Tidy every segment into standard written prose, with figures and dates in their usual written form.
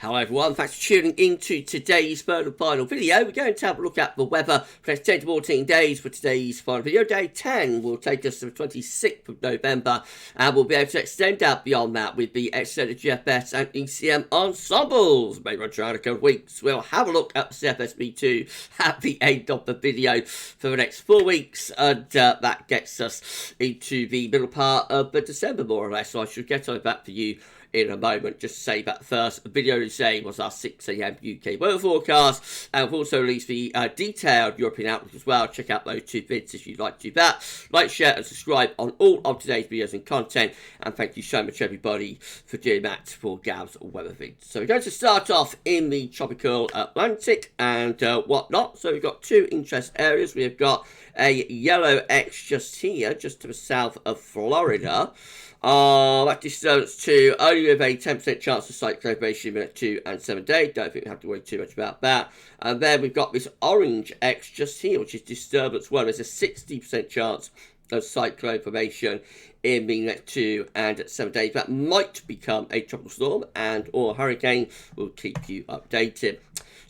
Hello everyone, thanks for tuning into today's third and final video. We're going to have a look at the weather for the next 10 to 14 days for today's final video. Day 10 will take us to the 26th of November, and we'll be able to extend out beyond that with the extended GFS and ECM ensembles. Maybe on around a couple of weeks, we'll have a look at the CFS V2 at the end of the video for the next 4 weeks, and that gets us into the middle part of December more or less, so I should get on that for you in a moment. Just to say that the first video today was our 6 AM UK weather forecast, and we've also released the detailed European outlook as well. Check out those two vids if you'd like to do that. Like, share and subscribe on all of today's videos and content, and thank you so much everybody for doing that for GavsWeatherVids. So we're going to start off in the tropical Atlantic and whatnot. So we've got two interest areas. We've got a yellow X just here, just to the south of Florida. That disturbance to only with a 10% chance of cyclone formation in minute 2 and 7 days. Don't think we have to worry too much about that. And then we've got this orange X just here, which is disturbance 1. There's a 60% chance of cyclone formation in the next 2 and 7 days. That might become a tropical storm and or hurricane. We'll keep you updated.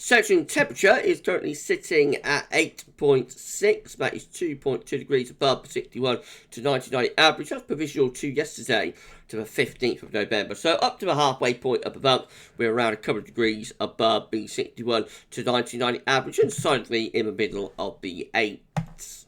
Central temperature is currently sitting at 8.6. That is 2.2 degrees above the 61 to 99 average. That's provisional to yesterday, to the 15th of November. So up to the halfway point of the month, we're around a couple of degrees above the 61 to 99 average and solidly in the middle of the 8s.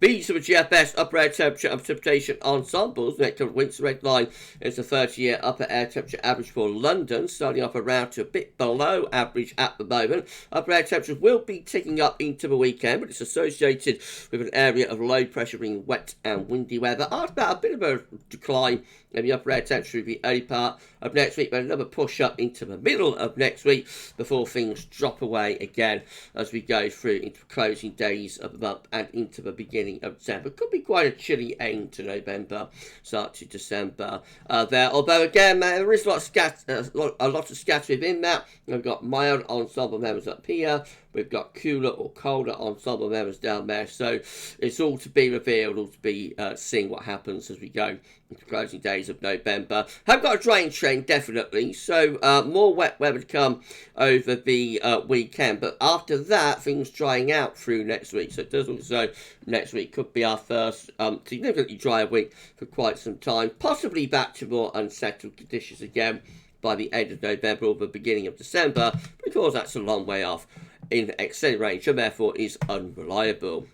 These are the GFS upper air temperature and precipitation ensembles. The next couple of weeks, the red line is the 30-year upper air temperature average for London, starting off around to a bit below average at the moment. Upper air temperatures will be ticking up into the weekend, but it's associated with an area of low pressure bringing wet and windy weather. After that, a bit of a decline in the upper air temperature in the early part of next week, but another push up into the middle of next week before things drop away again as we go through into the closing days of the month and into the beginning of December. Could be quite a chilly end to November, start to December there. Although again, there is a lot of scatter within that. We've got mild ensemble members up here. We've got cooler or colder ensemble members down there. So it's all to be revealed, all to be seeing what happens as we go into the closing days of November. Have got a drying trend, definitely. So more wet weather to come over the weekend. But after that, things drying out through next week. So it does look as though next week could be our first significantly drier week for quite some time. Possibly back to more unsettled conditions again by the end of November or the beginning of December, because that's a long way off in extended range and therefore is unreliable.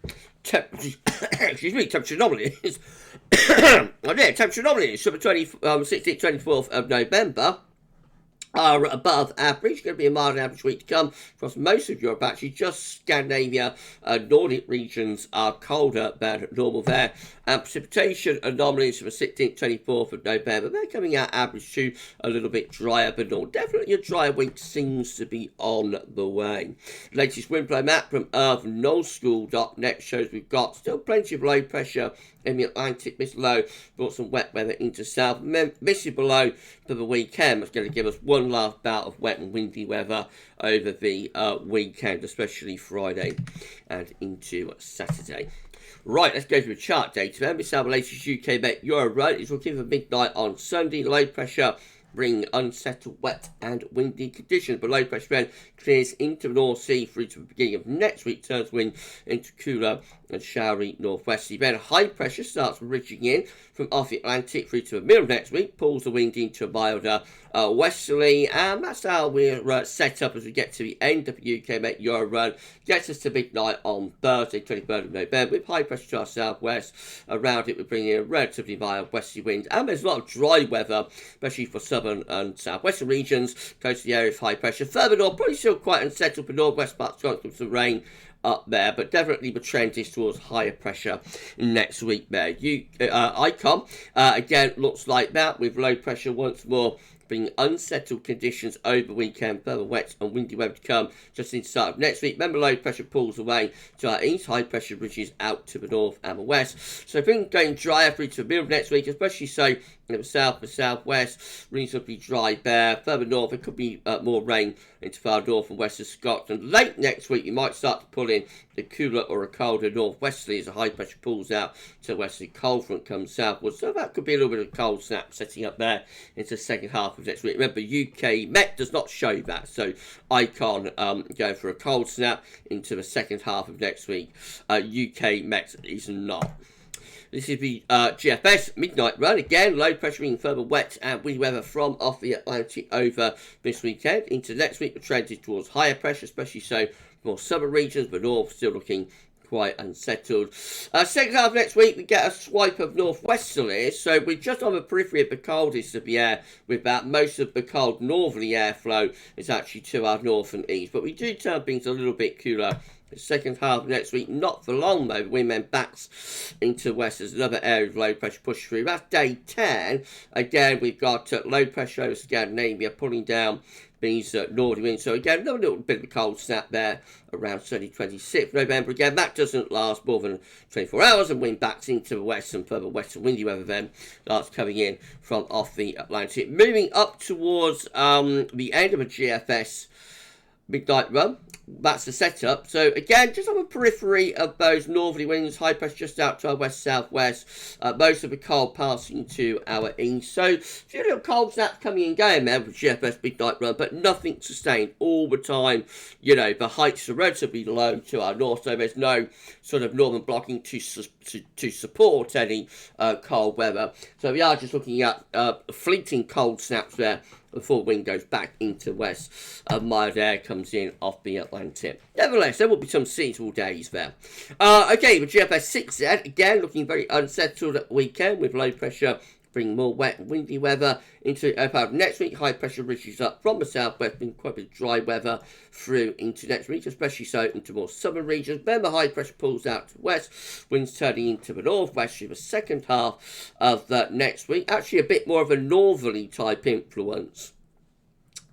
Temperature anomalies. Temperature anomalies for the 16th, 24th of November are above average. Going to be a mild average week to come across most of Europe. Actually, just Scandinavia and Nordic regions are colder than normal there. And precipitation anomalies for the 16th, 24th of November, they're coming out average to a little bit drier than normal. Definitely a drier week seems to be on the way. Latest Windflow Map from earthnullschool.net shows we've got still plenty of low pressure in the Atlantic. This low brought some wet weather into south. Missing below for the weekend. That's going to give us one last bout of wet and windy weather over the weekend, especially Friday and into Saturday. Right, let's go to the chart data then. This is our latest UK Met Euro run. It's looking for midnight on Sunday. Low pressure bring unsettled, wet and windy conditions. But low pressure then clears into the North Sea through to the beginning of next week, turns wind into cooler and showery northwesterly. Then high pressure starts ridging in from off the Atlantic through to the middle of next week, pulls the wind into a milder westerly, and that's how we're set up as we get to the end of the UK Met Euro run. Gets us to midnight on Thursday, 23rd of November, with high pressure to our southwest. Around it, we're bringing in a relatively mild westerly wind, and there's a lot of dry weather, especially for southern and southwestern regions, close to the area of high pressure. Further north, probably still quite unsettled for northwest parts, got some rain up there, but definitely the trend is towards higher pressure next week there. ICOM again looks like that, with low pressure once more bringing unsettled conditions over the weekend, further wet and windy weather to come just in the start of next week. Remember, low pressure pulls away to our east, high pressure bridges out to the north and the west. So things going drier through to the middle of next week, especially so in the south and southwest, reasonably dry there. Further north, there could be more rain into far north and west of Scotland. Late next week, you might start to pull in the cooler or a colder northwesterly as a high pressure pulls out to the westerly cold front comes southwards. So that could be a little bit of cold snap setting up there into the second half of next week. Remember, UK Met does not show that, so I can't go for a cold snap into the second half of next week. UK Met is not. This is the GFS midnight run. Again, low pressure being further wet and windy weather from off the Atlantic over this weekend. Into next week, the trend is towards higher pressure, especially so for more southern regions, but north still looking quite unsettled. Second half of next week, we get a swipe of northwesterlies. So we're just on the periphery of the coldest of the air with that. Most of the cold northerly airflow is actually to our north and east. But we do turn things a little bit cooler the second half of next week, not for long though. The wind then backs into west as another area of low pressure push through. That's day 10. Again, we've got low pressure over Scandinavia pulling down these northern winds. So again, another little bit of a cold snap there around 26th November. Again, that doesn't last more than 24 hours and wind backs into the west and further west and windy weather then starts coming in from off the Atlantic. Moving up towards the end of a GFS midnight run. That's the setup. So again, just on the periphery of those northerly winds, high pressure just out to our west-southwest. Most of the cold passing to our east. So a few little cold snaps coming and going there with GFS midnight run, but nothing sustained all the time. You know, the heights are relatively low to our north, so there's no sort of northern blocking to support any cold weather. So we are just looking at fleeting cold snaps there before wind goes back into west. Mild air comes in off the Atlantic. Nevertheless, there will be some seasonal days there. Okay, the GFS 6Z, again, looking very unsettled at the weekend with low pressure bring more wet and windy weather into next week. High pressure ridges up from the southwest, bring quite a bit of dry weather through into next week, especially so into more southern regions. Then the high pressure pulls out to the west, winds turning into the northwest through the second half of next week. Actually, a bit more of a northerly type influence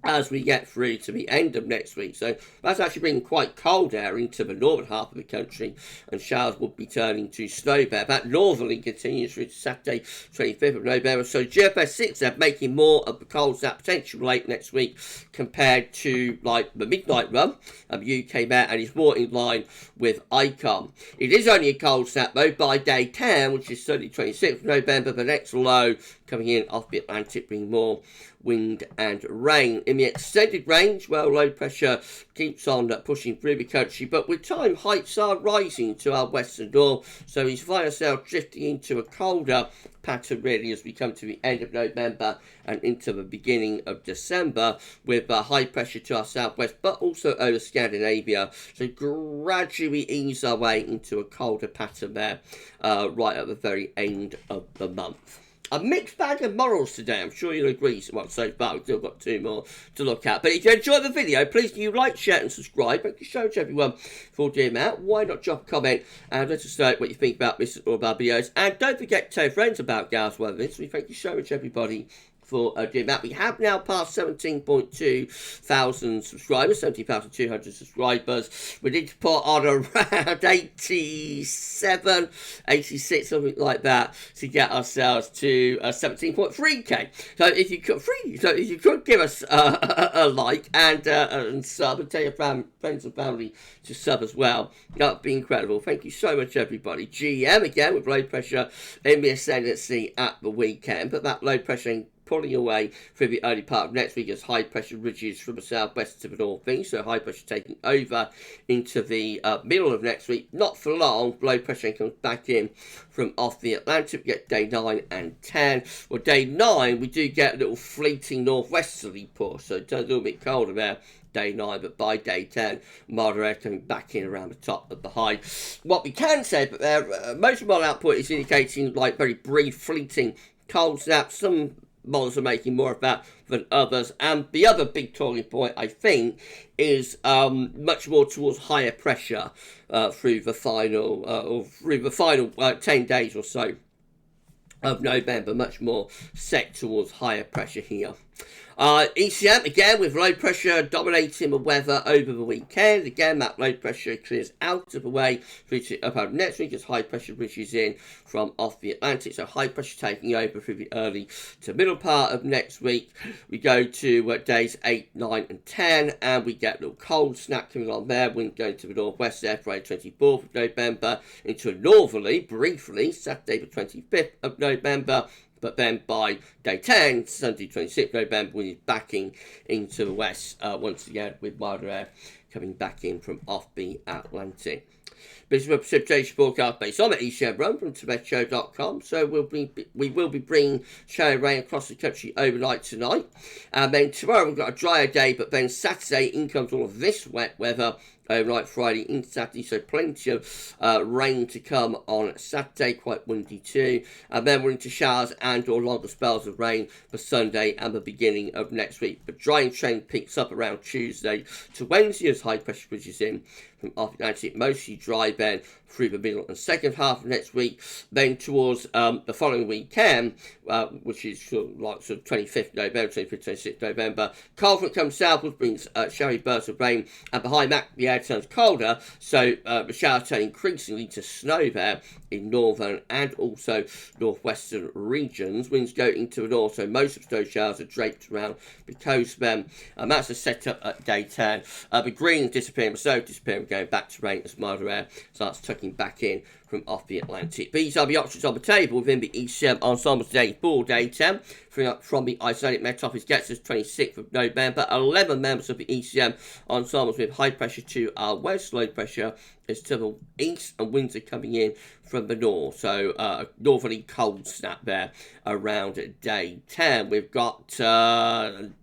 as we get through to the end of next week. So that's actually bringing quite cold air into the northern half of the country, and showers will be turning to snow there. That northerly continues through to Saturday, 25th of November. So GFS 6 are making more of the cold snap potential late next week compared to like the midnight run of UK Met, and is more in line with ICOM. It is only a cold snap though by day 10, which is Sunday, 26th of November. The next low coming in off the Atlantic, bringing more wind and rain. In the extended range, well, low pressure keeps on pushing through the country, but with time, heights are rising to our west and north, so we find ourselves drifting into a colder pattern really as we come to the end of November and into the beginning of December, with high pressure to our southwest, but also over Scandinavia. So gradually ease our way into a colder pattern there, right at the very end of the month. A mixed bag of morals today, I'm sure you'll agree. Well, so far we've still got two more to look at. But if you enjoyed the video, please do like, share and subscribe. Thank you so much everyone for doing that. Why not drop a comment and let us know what you think about this or about videos. And don't forget to tell friends about GavsWeatherVids. We thank you so much everybody for doing that. We have now passed 17.2 thousand subscribers, 17,200 subscribers. We need to put on around 87, 86, something like that, to get ourselves to 17.3k. So if you could give us a like and sub, and tell your friends and family to sub as well, that would be incredible. Thank you so much everybody. GM again with low pressure in the ascendancy at the weekend, but that low pressure pulling away through the early part of next week as high pressure ridges from the southwest to the northeast. So high pressure taking over into the middle of next week. Not for long. Low pressure comes back in from off the Atlantic. We get day 9 and 10. Well, day 9 we do get a little fleeting northwesterly push, so it turns a little bit colder there day 9, but by day 10 milder air coming back in around the top of the high. What we can say, but there most of model output is indicating like very brief fleeting cold snaps. Some models are making more of that than others, and the other big talking point I think is much more towards higher pressure through the final 10 days or so of November, much more set towards higher pressure here. ECM, again, with low pressure dominating the weather over the weekend. Again, that low pressure clears out of the way through to about next week as high pressure bridges in from off the Atlantic. So high pressure taking over through the early to middle part of next week. We go to days 8, 9 and 10, and we get a little cold snap coming on there. Wind going to the northwest there Friday 24th of November into a northerly, briefly, Saturday the 25th of November. But then by day 10, Sunday 26th November, we're backing into the west once again with milder air coming back in from off the Atlantic. This is a precipitation forecast based on the ECM run from TibetShow.com. So we will be bringing shower rain across the country overnight tonight. And then tomorrow we've got a drier day, but then Saturday in comes all of this wet weather overnight Friday into Saturday, so plenty of rain to come on Saturday, quite windy too, and then we're into showers and or longer spells of rain for Sunday and the beginning of next week. The drying trend picks up around Tuesday to Wednesday as high pressure bridges in from off Atlantic, mostly dry then through the middle and second half of next week. Then towards the following weekend, which is sort of 25th November, 25th, 26th November, cold front comes south, which brings showery bursts of rain, and behind that the air turns colder, so the showers turn increasingly to snow there in northern and also northwestern regions. Winds go into the north, so most of those showers are draped around the coast then, and that's the setup at day 10. The green disappearing, the snow disappearing, going back to rain as milder air starts tucking back in from off the Atlantic. These are the options on the table within the ECM Ensemble today for day 10. From the Icelandic Met Office gets us 26th of November. 11 members of the ECM Ensembles with high pressure to our west, low pressure is to the east, and winds are coming in from the north. So a northerly cold snap there around day 10. We've got 10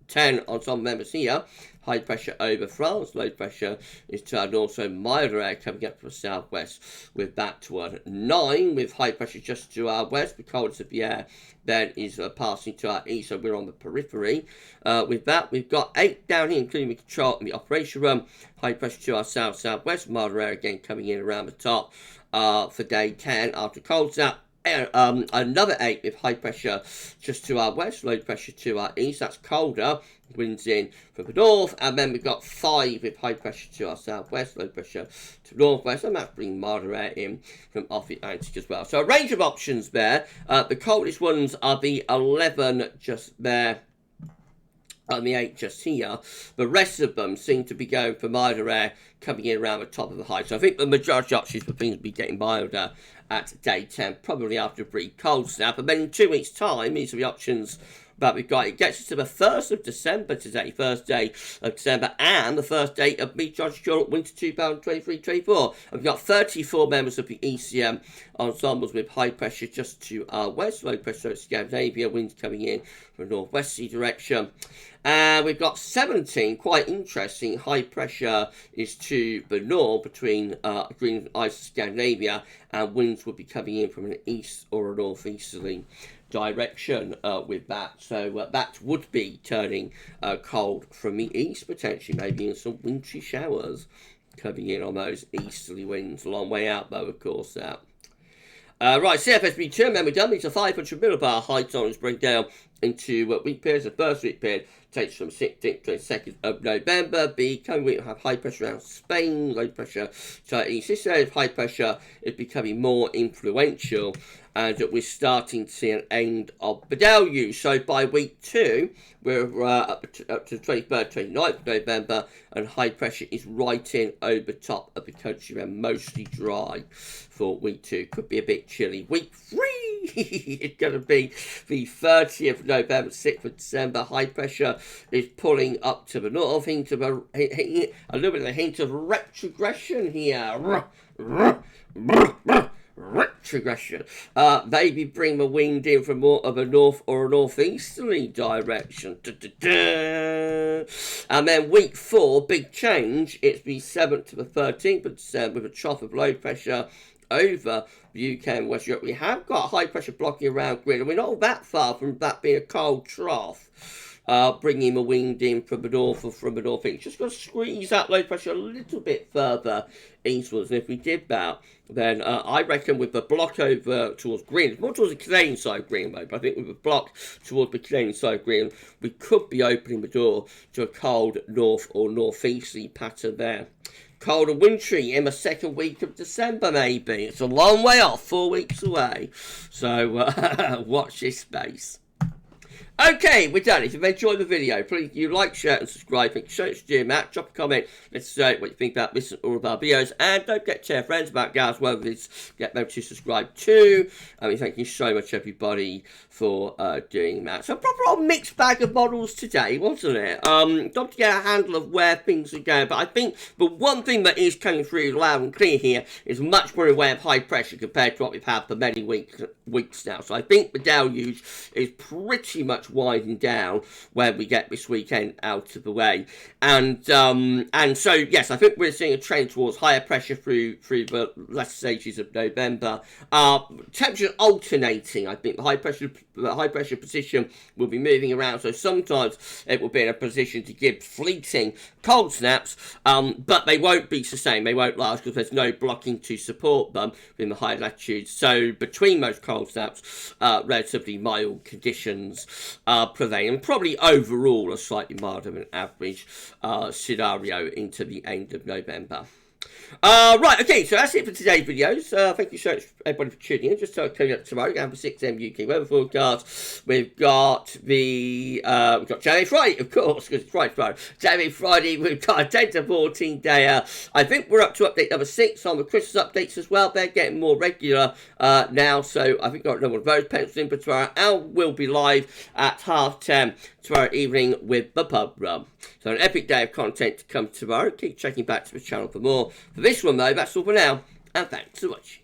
ensemble members here. High pressure over France, low pressure is to our north, so milder air coming up from the southwest with that toward 9, with high pressure just to our west. The coldest of the air then is passing to our east, so we're on the periphery. With that, we've got 8 down here, including the control in the operation room. High pressure to our south-southwest, milder air again coming in around the top for day 10 after cold snap. Another 8 with high pressure just to our west, low pressure to our east. That's colder, winds in from the north, and then we've got 5 with high pressure to our southwest, low pressure to northwest, and that's bringing milder air in from off the Atlantic as well. So a range of options there. The coldest ones are the 11 just there and the 8 just here. The rest of them seem to be going for milder air coming in around the top of the high. So I think the majority of options for things will be getting milder at day 10, probably after a brief cold snap. And then in 2 weeks' time, these are the options that we've got. It gets us to the 1st of December today, first day of December, and the first day of Meteorological Winter 2023-24. And we've got 34 members of the ECM Ensembles with high pressure just to our west, low pressure to Scandinavia, winds coming in from northwesterly direction. And we've got 17, quite interesting, high pressure is to the north between Greenland, Ice, Scandinavia, and winds will be coming in from an east or a northeasterly direction with that. So that would be turning cold from the east, potentially maybe in some wintry showers coming in on those easterly winds. A long way out though, of course. Right, CFS Week 2, remember done. These are 500 millibar high tolerance breakdown into week periods. The first week period takes from 16th to 22nd of November. The coming week will have high pressure around Spain, low pressure to east. This area of high pressure is becoming more influential, and we're starting to see an end of the deluge. So by week 2, we're up to the 23rd, 29th of November, and high pressure is right in over top of the country and mostly dry for week 2. Could be a bit chilly. Week 3 it's going to be the 30th of November, 6th of December. High pressure is pulling up to the north, a little bit of a hint of retrogression here. Retrogression. Maybe bring the wind in from more of a north or a northeasterly direction. And then week 4, big change. It's the 7th to the 13th of December with a trough of low pressure over the UK and West Europe. We have got high pressure blocking around Greenland. We're not that far from that being a cold trough. bringing the wind in from the north or from the northeast. Just got to squeeze that low pressure a little bit further eastwards. And if we did that, then I reckon with the block over towards Green, more towards the Canadian side of Green, but I think with the block towards the Canadian side of Green, we could be opening the door to a cold north or northeasterly pattern there. Cold and wintry in the second week of December, maybe. It's a long way off, 4 weeks away. So watch this space. Okay, we're done. If you've enjoyed the video, please you like, share, and subscribe. Thank you so much for doing that. Drop a comment. Let's know what you think about this and all of our videos. And don't forget to tell friends about GavsWeatherVids. Get them to subscribe too. Thank you so much, everybody, for doing that. So a proper old mixed bag of models today, wasn't it? Don't get a handle of where things are going. But I think the one thing that is coming through loud and clear here is much more aware of high pressure compared to what we've had for many weeks now. So I think the deluge is pretty much winding down when we get this weekend out of the way, and so yes, I think we're seeing a trend towards higher pressure through the latter stages of November. Temperature alternating. I think the high pressure position will be moving around, so sometimes it will be in a position to give fleeting cold snaps, but they won't be sustained. They won't last because there's no blocking to support them in the high latitudes. So between those cold snaps, relatively mild conditions prevail, and probably overall a slightly milder than average scenario into the end of November. Right, okay, so that's it for today's videos. Thank you so much, everybody, for tuning in. Just coming up tomorrow, we're going to have a 6 AM UK weather forecast. We've got January Friday, of course, because it's Friday. January Friday, we've got a 10 to 14 day. I think we're up to update number 6 on the Christmas updates as well. They're getting more regular now, so I think we've got a number of those penciled in for tomorrow. And we'll be live at 10:30 tomorrow evening with the pub run. So an epic day of content to come tomorrow. Keep checking back to the channel for more. For this one, though, that's all for now, and thanks for watching.